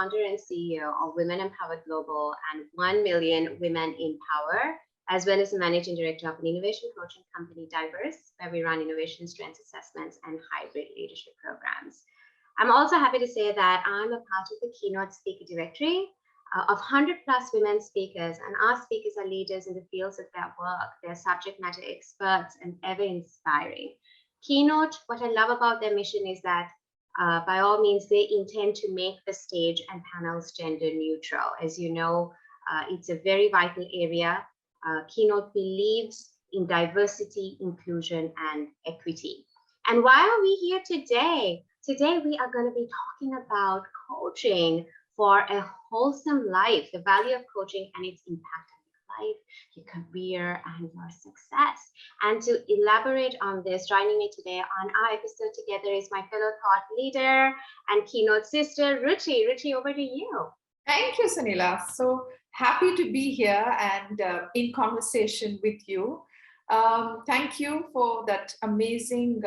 founder and CEO of Women Empowered Global and 1 Million Women in Power, as well as the managing director of an innovation coaching company, Diverse, where we run innovation strengths assessments and hybrid leadership programs. I'm also happy to say that I'm a part of the KeyNote speaker directory of 100+ women speakers, and our speakers are leaders in the fields of their work. They're subject matter experts and ever inspiring. KeyNote, what I love about their mission is that by all means, they intend to make the stage and panels gender neutral. As you know, it's a very vital area. KeyNote believes in diversity, inclusion, and equity. And why are we here today? Today, we are going to be talking about coaching for a wholesome life, the value of coaching and its impact on your life, your career, and your success. And to elaborate on this, joining me today on our episode together is my fellow thought leader and KeyNote sister, Ruchi. Ruchi, over to you. Thank you, Senela. So happy to be here and in conversation with you. Thank you for that amazing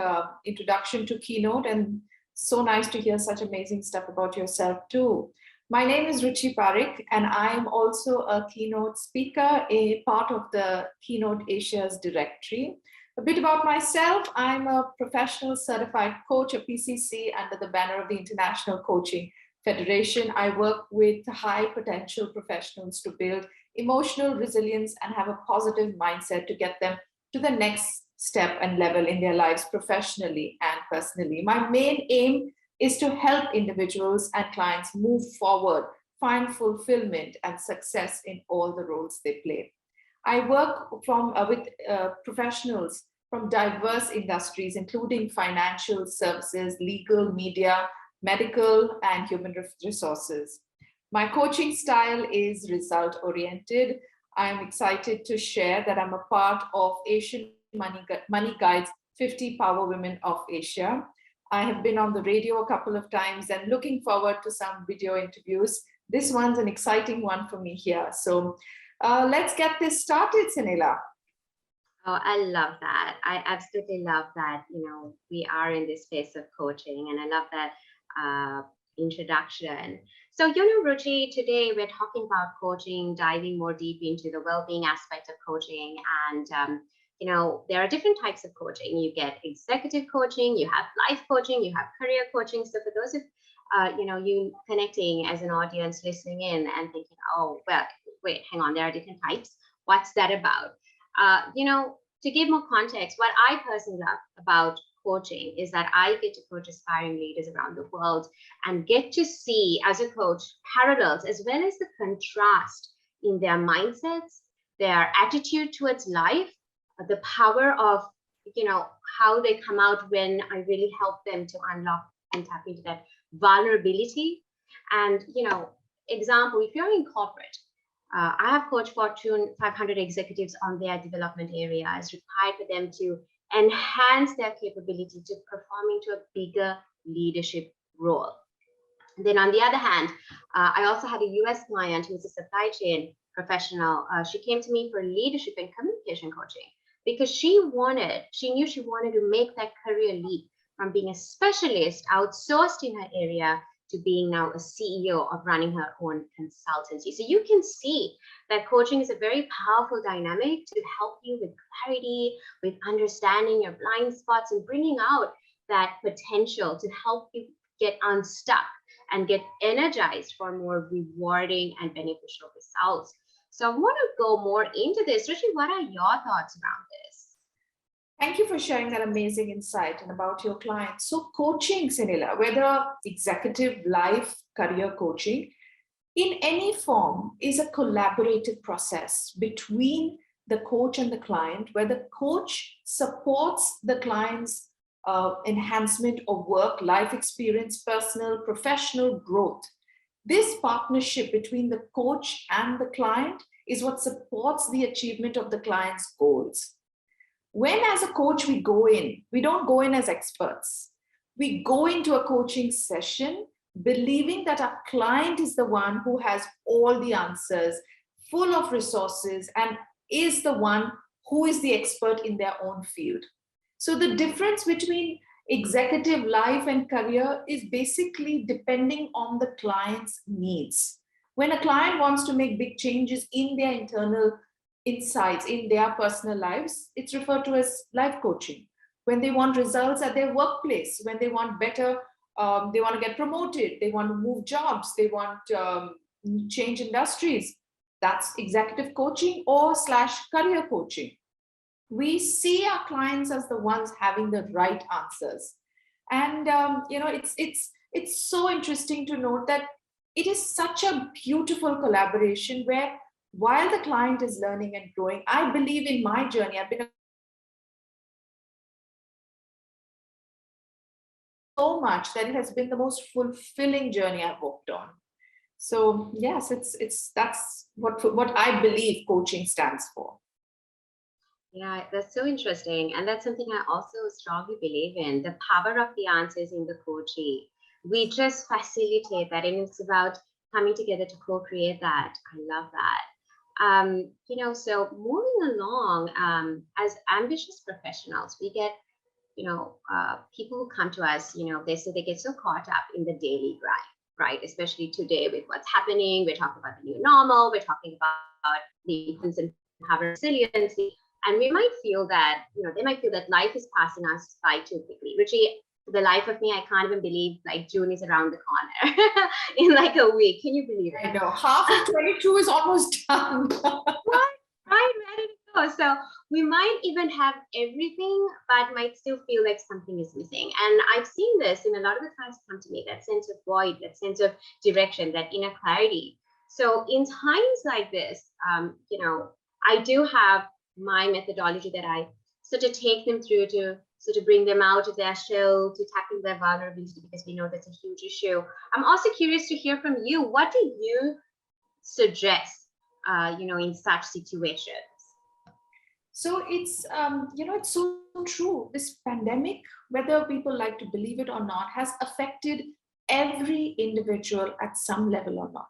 introduction to KeyNote, and so nice to hear such amazing stuff about yourself too. My name is Ruchi Parekh, and I'm also a KeyNote speaker, a part of the KeyNote Asia's directory. A bit about myself: I'm a professional certified coach, a PCC, under the banner of the International Coaching Federation. I work with high potential professionals to build emotional resilience and have a positive mindset to get them to the next step and level in their lives professionally and personally. My main aim is to help individuals and clients move forward, find fulfillment and success in all the roles they play. I work with professionals from diverse industries, including financial services, legal, media, medical, and human resources. My coaching style is result-oriented. I'm excited to share that I'm a part of Asian Money Guide's 50 Power Women of Asia. I have been on the radio a couple of times and looking forward to some video interviews. This one's an exciting one for me here. So let's get this started, Senela. Oh, I love that. I absolutely love that, we are in this space of coaching, and I love that introduction. So, Ruchi, today we're talking about coaching, diving more deep into the well-being aspect of coaching. And, there are different types of coaching. You get executive coaching, you have life coaching, you have career coaching. So for those of, you connecting as an audience listening in and thinking, oh, well, wait, hang on, there are different types. What's that about? To give more context, what I personally love about coaching is that I get to coach aspiring leaders around the world and get to see, as a coach, parallels as well as the contrast in their mindsets, their attitude towards life, the power of, how they come out when I really help them to unlock and tap into that vulnerability. And, example, if you're in corporate, I have coached Fortune 500 executives on their development area as required for them to enhance their capability to perform into a bigger leadership role. And then on the other hand, I also had a US client who's a supply chain professional. She came to me for leadership and communication coaching because she knew she wanted to make that career leap from being a specialist outsourced in her area to being now a CEO of running her own consultancy. So you can see that coaching is a very powerful dynamic to help you with clarity, with understanding your blind spots and bringing out that potential to help you get unstuck and get energized for more rewarding and beneficial results. So I want to go more into this. Ruchi, what are your thoughts around this? Thank you for sharing that amazing insight and about your clients. So coaching, Senela, whether executive, life, career coaching, in any form is a collaborative process between the coach and the client, where the coach supports the client's enhancement of work, life experience, personal, professional growth. This partnership between the coach and the client is what supports the achievement of the client's goals. When as a coach we go in, we don't go in as experts. We go into a coaching session believing that our client is the one who has all the answers, full of resources, and is the one who is the expert in their own field. So the difference between executive life and career is basically depending on the client's needs. When a client wants to make big changes in their internal insights, in their personal lives, it's referred to as life coaching. When they want results at their workplace, when they want better, they want to get promoted, they want to move jobs, they want change industries, that's executive coaching or / career coaching. We see our clients as the ones having the right answers. And it's so interesting to note that it is such a beautiful collaboration where while the client is learning and growing, I believe in my journey, I've been so much that it has been the most fulfilling journey I've walked on. So yes, that's what I believe coaching stands for. Yeah, that's so interesting. And that's something I also strongly believe in, the power of the answers in the coachee. We just facilitate that, and it's about coming together to co-create that. I love that. So moving along, as ambitious professionals, we get, people who come to us, they say they get so caught up in the daily grind, right? Especially today with what's happening. We're talking about the new normal. We're talking about the importance and power of resiliency. And we might feel that, they might feel that life is passing us by too quickly. Ruchi, for the life of me, I can't even believe like June is around the corner in like a week. Can you believe it? I know, half of 22 is almost done. Right, ready to go. So we might even have everything, but might still feel like something is missing. And I've seen this in a lot of the clients come to me, that sense of void, that sense of direction, that inner clarity. So in times like this, I do have my methodology that I sort of take them through to sort of bring them out of their shell, to tackle their vulnerability, because we know that's a huge issue. I'm also curious to hear from you. What do you suggest, in such situations? So it's, it's so true. This pandemic, whether people like to believe it or not, has affected every individual at some level or not.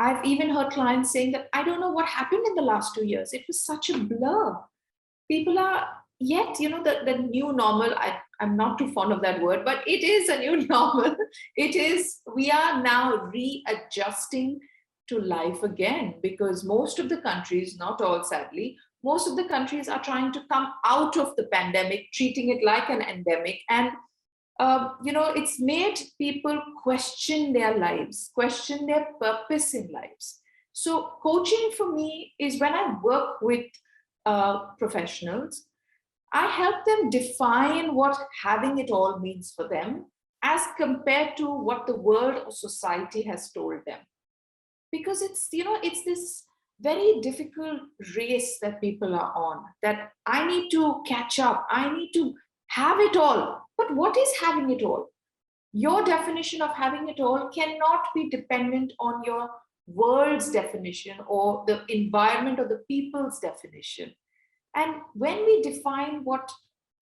I've even heard clients saying that I don't know what happened in the last 2 years. It was such a blur. People are yet, the new normal. I'm not too fond of that word, but it is a new normal. We are now readjusting to life again, because most of the countries, not all sadly, most of the countries are trying to come out of the pandemic, treating it like an endemic. And it's made people question their lives, question their purpose in lives. So coaching for me is when I work with professionals, I help them define what having it all means for them as compared to what the world or society has told them. Because it's this very difficult race that people are on, that I need to catch up, I need to have it all. But what is having it all? Your definition of having it all cannot be dependent on your world's definition or the environment or the people's definition. And when we define what,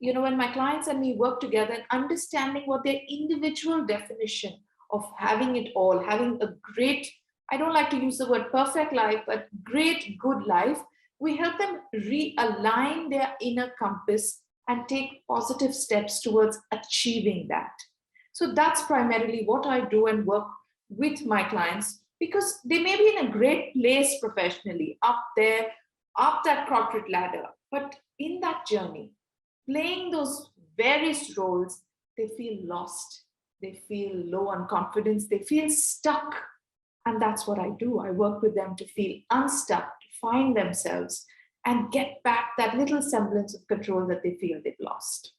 when my clients and me work together and understanding what their individual definition of having it all, having a great, I don't like to use the word perfect life, but great, good life, we help them realign their inner compass and take positive steps towards achieving that. So that's primarily what I do and work with my clients, because they may be in a great place professionally, up there, up that corporate ladder, but in that journey, playing those various roles, they feel lost, they feel low on confidence, they feel stuck. And that's what I do. I work with them to feel unstuck, to find themselves, and get back that little semblance of control that they feel they've lost.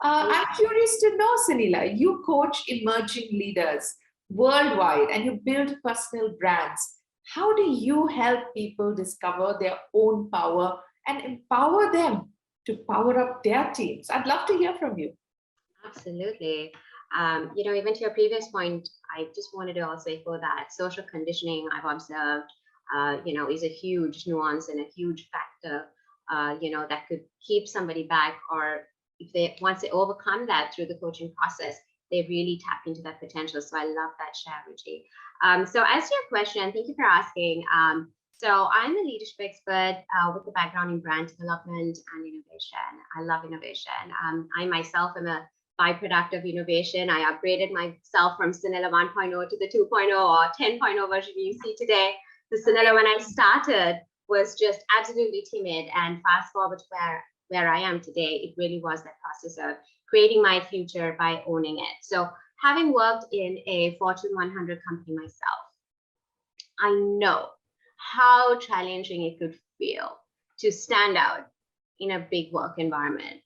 I'm curious to know, Senela, you coach emerging leaders worldwide and you build personal brands. How do you help people discover their own power and empower them to power up their teams? I'd love to hear from you. Absolutely. Even to your previous point, I just wanted to also echo that social conditioning I've observed, is a huge nuance and a huge factor, that could keep somebody back, or if once they overcome that through the coaching process, they really tap into that potential. So I love that share, Ruchi. So as to your question, thank you for asking. So I'm a leadership expert with a background in brand development and innovation. I love innovation. I myself am a byproduct of innovation. I upgraded myself from Senela 1.0 to the 2.0 or 10.0 version you see today. The Senela when I started was just absolutely timid, and fast forward to where I am today, it really was that process of creating my future by owning it. So having worked in a Fortune 100 company myself, I know how challenging it could feel to stand out in a big work environment,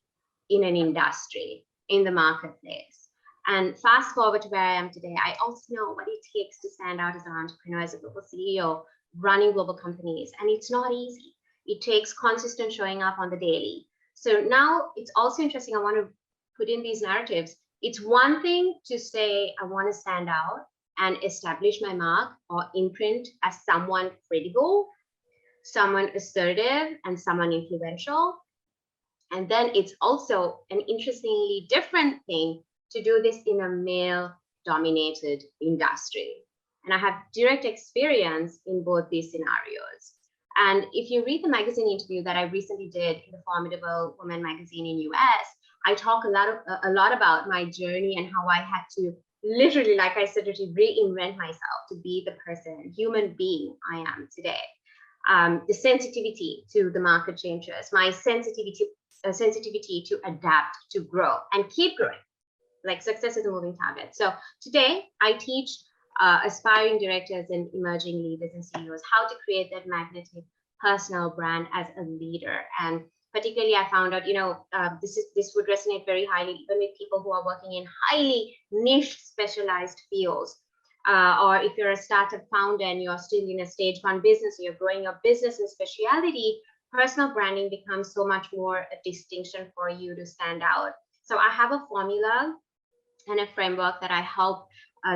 in an industry, in the marketplace. And fast forward to where I am today, I also know what it takes to stand out as an entrepreneur, as a global CEO, running global companies. And it's not easy. It takes consistent showing up on the daily. So now it's also interesting. I want to put in these narratives. It's one thing to say, I want to stand out and establish my mark or imprint as someone credible, someone assertive, and someone influential. And then it's also an interestingly different thing to do this in a male-dominated industry. And I have direct experience in both these scenarios. And if you read the magazine interview that I recently did in the Formidable Women magazine in US, I talk a lot about my journey and how I had to literally, like I said, to reinvent myself to be the person, human being I am today. The sensitivity to the market changes, my sensitivity to adapt, to grow, and keep growing. Like success is a moving target. So today I teach aspiring directors and emerging leaders and CEOs how to create that magnetic personal brand as a leader. And particularly, I found out, this would resonate very highly even with people who are working in highly niche specialized fields. Or if you're a startup founder and you're still in a stage one business, you're growing your business in speciality, personal branding becomes so much more a distinction for you to stand out. So I have a formula and a framework that I help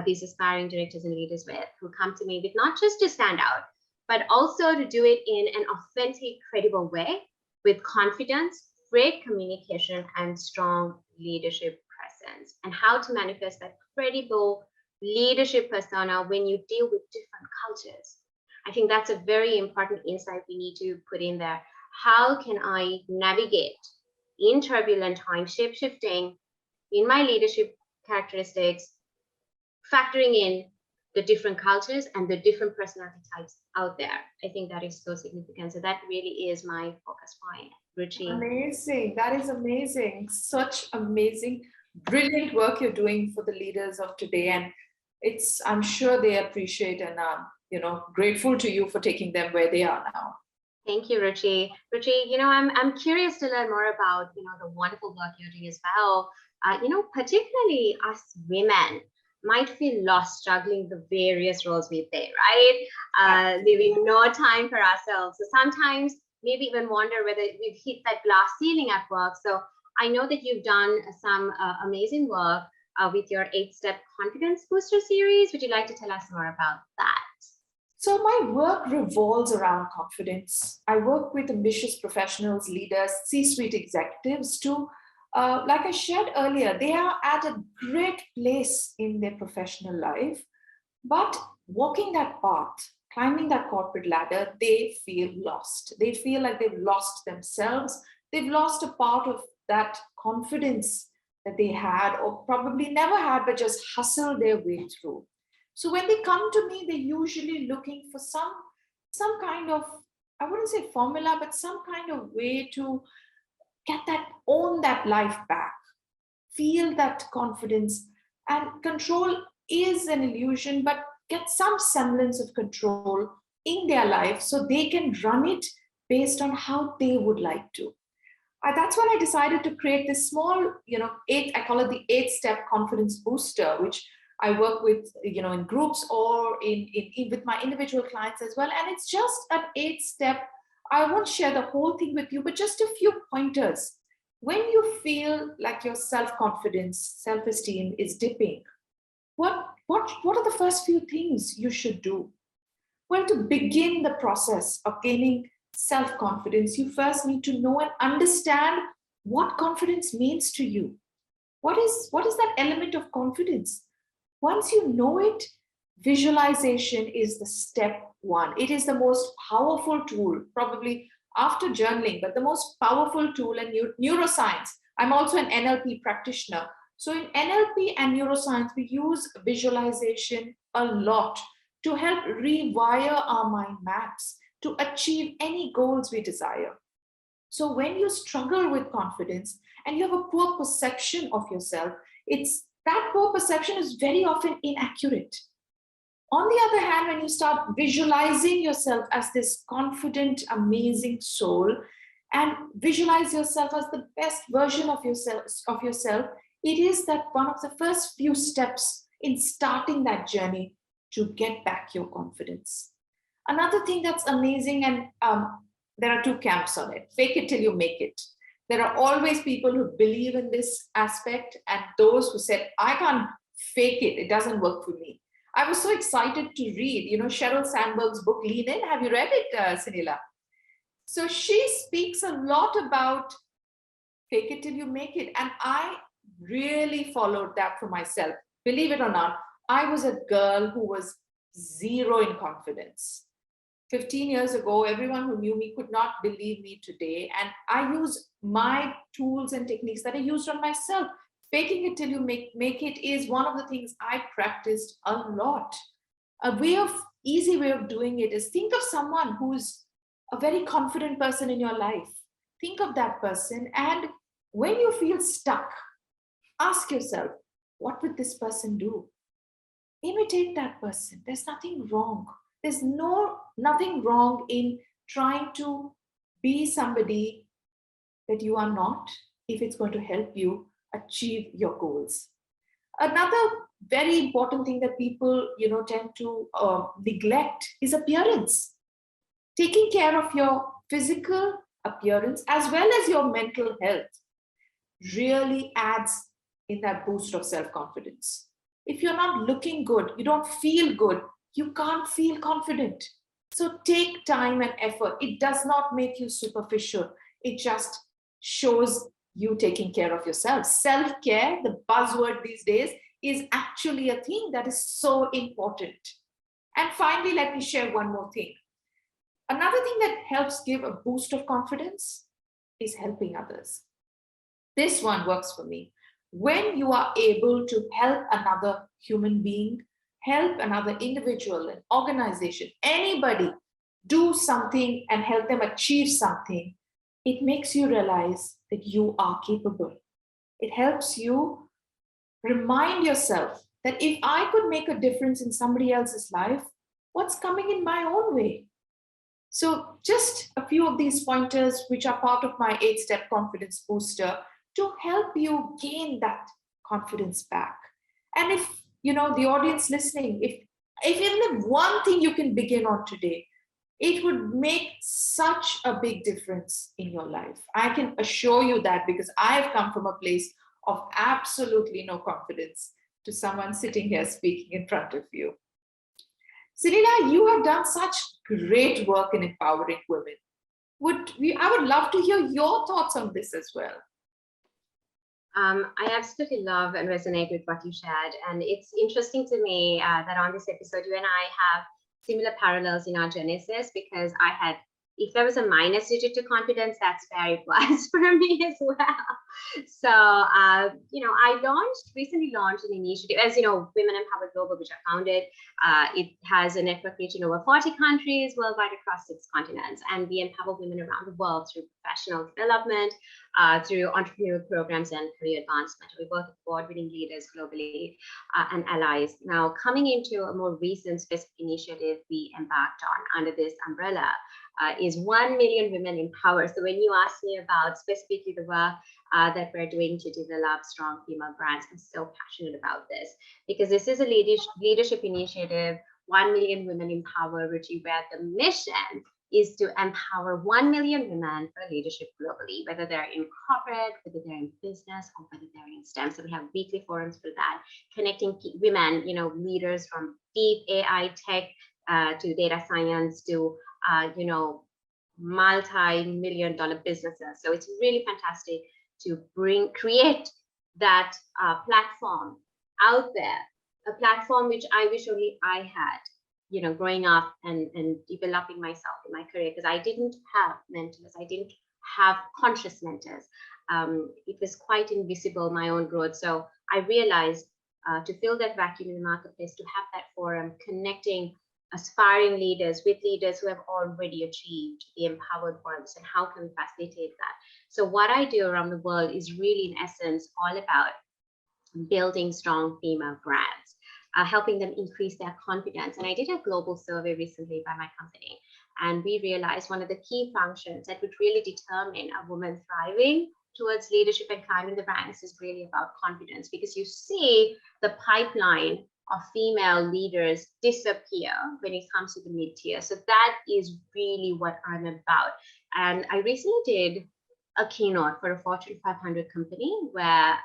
these aspiring directors and leaders with, who come to me with not just to stand out, but also to do it in an authentic, credible way with confidence, great communication, and strong leadership presence, and how to manifest that credible leadership persona when you deal with different cultures. I think that's a very important insight we need to put in there. How can I navigate in turbulent times, shape-shifting in my leadership characteristics, factoring in the different cultures and the different personality types out there? I think that is so significant. So that really is my focus point. Ruchi. Amazing. That is amazing. Such amazing, brilliant work you're doing for the leaders of today. And I'm sure they appreciate and grateful to you for taking them where they are now. Thank you, Ruchi. Ruchi, I'm curious to learn more about, the wonderful work you're doing as well. Particularly us women might feel lost juggling the various roles we play, right? Leaving no time for ourselves. So sometimes maybe even wonder whether we've hit that glass ceiling at work. So I know that you've done some amazing work with your 8-step confidence booster series. Would you like to tell us more about that? So my work revolves around confidence. I work with ambitious professionals, leaders, C-suite executives to, like I shared earlier, they are at a great place in their professional life, but walking that path, climbing that corporate ladder, they feel lost. They feel like they've lost themselves. They've lost a part of that confidence that they had, or probably never had, but just hustled their way through. So when they come to me, they're usually looking for some kind of, I wouldn't say formula, but some kind of way to own that life back, feel that confidence. And control is an illusion, but get some semblance of control in their life so they can run it based on how they would like to. That's when I decided to create this small, I call it the 8-step confidence booster, which I work with, in groups or in with my individual clients as well. And it's just an 8-step. I won't share the whole thing with you, but just a few pointers. When you feel like your self-confidence, self-esteem is dipping, what are the first few things you should do? Well, to begin the process of gaining self-confidence, you first need to know and understand what confidence means to you. What is that element of confidence? Once you know it, visualization is the step one. It is the most powerful tool, probably after journaling, but the most powerful tool in neuroscience. I'm also an NLP practitioner. So in NLP and neuroscience, we use visualization a lot to help rewire our mind maps to achieve any goals we desire. So when you struggle with confidence and you have a poor perception of yourself, that poor perception is very often inaccurate. On the other hand, when you start visualizing yourself as this confident, amazing soul, and visualize yourself as the best version of yourself, it is that one of the first few steps in starting that journey to get back your confidence. Another thing that's amazing, and there are two camps on it: fake it till you make it. There are always people who believe in this aspect, and those who said, I can't fake it, it doesn't work for me. I was so excited to read, Sheryl Sandberg's book, Lean In. Have you read it, Senela? So she speaks a lot about fake it till you make it. And I really followed that for myself. Believe it or not, I was a girl who was zero in confidence. 15 years ago, everyone who knew me could not believe me today. And I use my tools and techniques that I used on myself. Faking it till you make it is one of the things I practiced a lot. Easy way of doing it is think of someone who's a very confident person in your life. Think of that person. And when you feel stuck, ask yourself, what would this person do? Imitate that person. There's nothing wrong. There's nothing wrong in trying to be somebody that you are not, if it's going to help you achieve your goals. Another very important thing that people tend to neglect is appearance. Taking care of your physical appearance as well as your mental health really adds in that boost of self-confidence. If you're not looking good, you don't feel good, you can't feel confident. So take time and effort. It does not make you superficial. It just shows you taking care of yourself. Self-care, the buzzword these days, is actually a thing that is so important. And finally, let me share one more thing. Another thing that helps give a boost of confidence is helping others. This one works for me. When you are able to help another human being, help another individual, an organization, anybody do something and help them achieve something, it makes you realize that you are capable. It helps you remind yourself that if I could make a difference in somebody else's life, what's coming in my own way? So just a few of these pointers, which are part of my 8-step confidence booster, to help you gain that confidence back. And if, the audience listening, if even one thing you can begin on today, it would make such a big difference in your life. I can assure you that, because I've come from a place of absolutely no confidence to someone sitting here speaking in front of you. Senela, you have done such great work in empowering women. I would love to hear your thoughts on this as well. I absolutely love and resonate with what you shared. And it's interesting to me that on this episode, you and I have similar parallels in our genesis, because if there was a minus digit to confidence, that's where it was for me as well. So, I recently launched an initiative, as you know, Women Empower Global, which I founded. It has a network reaching over 40 countries worldwide across 6 continents. And we empower women around the world through professional development, through entrepreneurial programs and career advancement. We work with award-winning leaders globally and allies. Now, coming into a more recent specific initiative we embarked on under this umbrella is 1 million women empowered. So when you ask me about specifically the work that we're doing to develop strong female brands, I'm so passionate about this, because this is a leadership initiative, 1 million women empower, Ruchi, where the mission is to empower 1 million women for leadership globally, whether they're in corporate, whether they're in business, or whether they're in STEM. So we have weekly forums for that, connecting women, leaders from deep AI tech to data science to, multi-million-dollar businesses. So it's really fantastic to create that platform out there a platform which I wish only I had, growing up and developing myself in my career, because I didn't have mentors. I didn't have conscious mentors. It was quite invisible, my own growth. So I realized to fill that vacuum in the marketplace, to have that forum connecting aspiring leaders with leaders who have already achieved, the empowered ones, and how can we facilitate that? So what I do around the world is really, in essence, all about building strong female brands, helping them increase their confidence. And I did a global survey recently by my company, and we realized one of the key functions that would really determine a woman thriving towards leadership and climbing the ranks is really about confidence, because you see the pipeline of female leaders disappear when it comes to the mid-tier. So that is really what I'm about. And I recently did a keynote for a Fortune 500 company where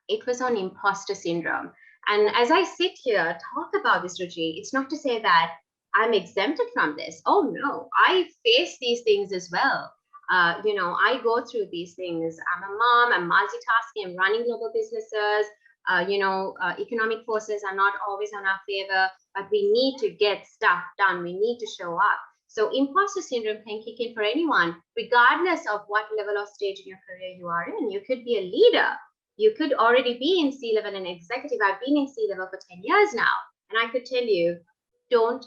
it was on imposter syndrome. And as I sit here, talk about this, Ruchi, it's not to say that I'm exempted from this. Oh no, I face these things as well. I go through these things. I'm a mom, I'm multitasking, I'm running global businesses. Economic forces are not always on our favor, but we need to get stuff done. We need to show up. So imposter syndrome can kick in for anyone, regardless of what level or stage in your career you are in. You could be a leader. You could already be in C-level and executive. I've been in C-level for 10 years now. And I could tell you, don't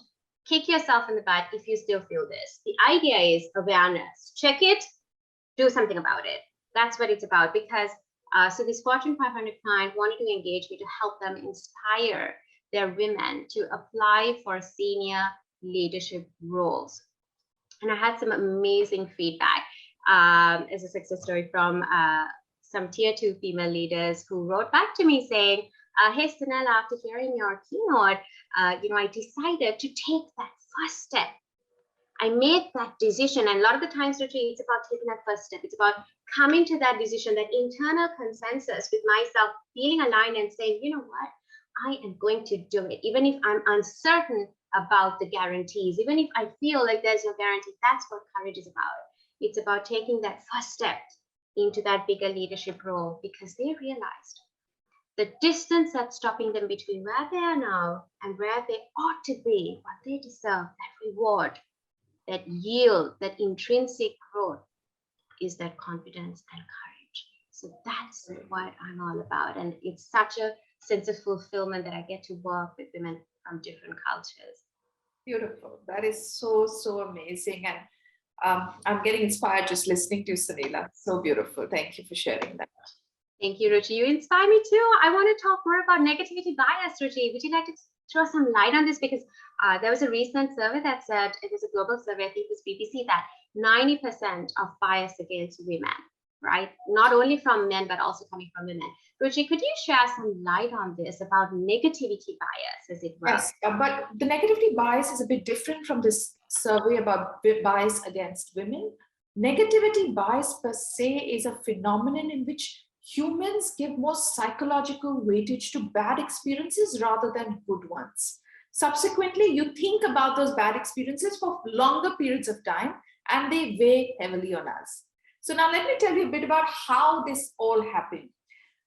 kick yourself in the butt if you still feel this. The idea is awareness. Check it, do something about it. That's what it's about. Because so this Fortune 500 client wanted to engage me to help them inspire their women to apply for senior leadership roles. And I had some amazing feedback as a success story from some tier 2 female leaders who wrote back to me saying, hey, Senela, after hearing your keynote, I decided to take that first step. I made that decision. And a lot of the times, Ruchi, it's about taking that first step. It's about coming to that decision, that internal consensus with myself, feeling aligned and saying, you know what, I am going to do it. Even if I'm uncertain about the guarantees, even if I feel like there's no guarantee, that's what courage is about. It's about taking that first step into that bigger leadership role, because they realized the distance that's stopping them between where they are now and where they ought to be, what they deserve, that reward, that yield, that intrinsic growth, is that confidence and courage. So that's what I'm all about. And it's such a sense of fulfillment that I get to work with women from different cultures. Beautiful. That is so, so amazing. And I'm getting inspired just listening to Senela. So beautiful. Thank you for sharing that. Thank you, Ruchi. You inspire me too. I want to talk more about negativity bias, Ruchi. Would you like to throw some light on this? Because there was a recent survey that said, it was a global survey, I think it was BBC, that 90% of bias against women, right? Not only from men, but also coming from women. Ruchi, could you share some light on this about negativity bias, as it were? Yes, but the negativity bias is a bit different from this survey about bias against women. Negativity bias per se is a phenomenon in which humans give more psychological weightage to bad experiences rather than good ones. Subsequently, you think about those bad experiences for longer periods of time, and they weigh heavily on us. So now let me tell you a bit about how this all happened.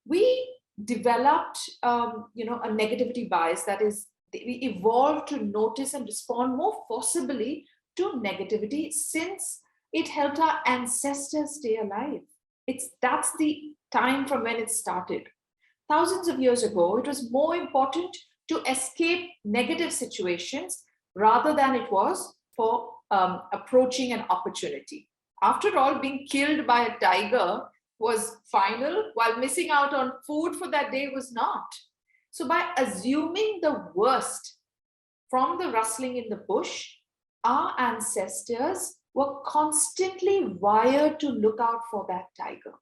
We developed, a negativity bias, that is, we evolved to notice and respond more forcibly to negativity since it helped our ancestors stay alive. That's the time from when it started. Thousands of years ago, it was more important to escape negative situations rather than it was for approaching an opportunity. After all, being killed by a tiger was final, while missing out on food for that day was not. So by assuming the worst from the rustling in the bush, our ancestors were constantly wired to look out for that tiger.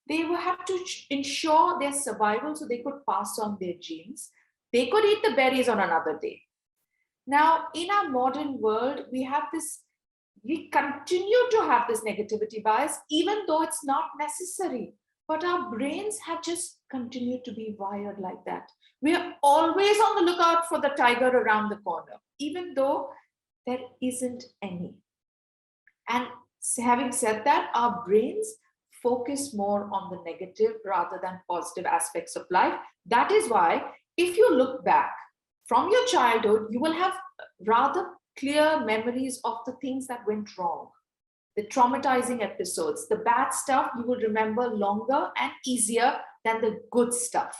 They would have to ensure their survival so they could pass on their genes. They could eat the berries on another day. Now, in our modern world, we continue to have this negativity bias, even though it's not necessary. But our brains have just continued to be wired like that. We are always on the lookout for the tiger around the corner, even though there isn't any. And having said that, our brains focus more on the negative rather than positive aspects of life. That is why if you look back from your childhood, you will have rather clear memories of the things that went wrong, the traumatizing episodes, the bad stuff you will remember longer and easier than the good stuff.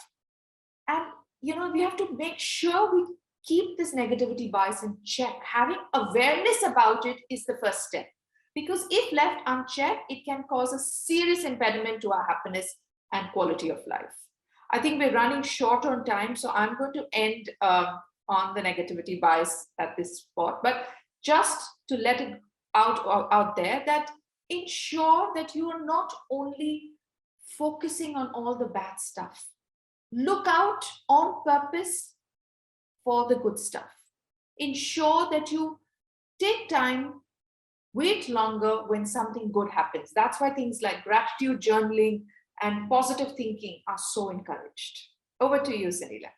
And, we have to make sure we keep this negativity bias in check. Having awareness about it is the first step. Because if left unchecked, it can cause a serious impediment to our happiness and quality of life. I think we're running short on time, so I'm going to end on the negativity bias at this spot. But just to let it out there, that ensure that you are not only focusing on all the bad stuff. Look out on purpose for the good stuff. Ensure that you take time, wait longer when something good happens. That's why things like gratitude journaling and positive thinking are so encouraged. Over to you, Senela.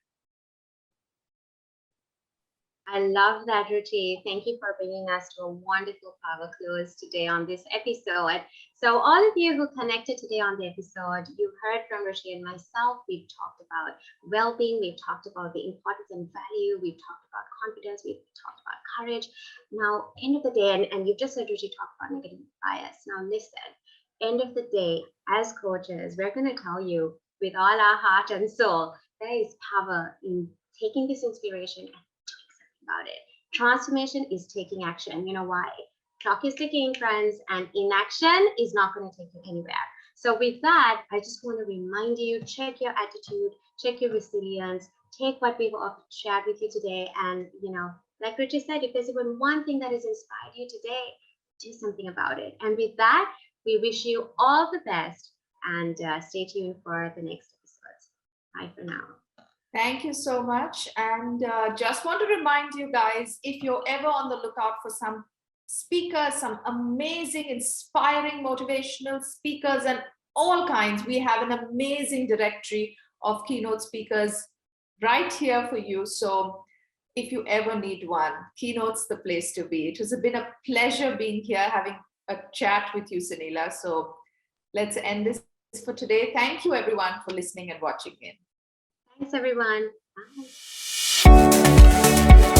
I love that, Ruchi. Thank you for bringing us to a wonderful power close today on this episode. So all of you who connected today on the episode, you heard from Ruchi and myself. We've talked about well-being. We've talked about the importance and value. We've talked about confidence. We've talked about courage. Now, end of the day, and you've just heard Ruchi talk about negative bias. Now, listen, end of the day, as coaches, we're going to tell you with all our heart and soul, there is power in taking this inspiration and about it. Transformation is taking action. You know why? Clock is ticking, friends, and inaction is not going to take you anywhere. So with that, I just want to remind you, check your attitude, check your resilience, take what we've shared with you today. And, like Ruchi said, if there's even one thing that has inspired you today, do something about it. And with that, we wish you all the best and stay tuned for the next episodes. Bye for now. Thank you so much. And just want to remind you guys, if you're ever on the lookout for some speakers, some amazing, inspiring, motivational speakers and all kinds, we have an amazing directory of keynote speakers right here for you. So if you ever need one, Keynote's the place to be. It has been a pleasure being here, having a chat with you, Senela. So let's end this for today. Thank you, everyone, for listening and watching in. Thanks, everyone. Bye.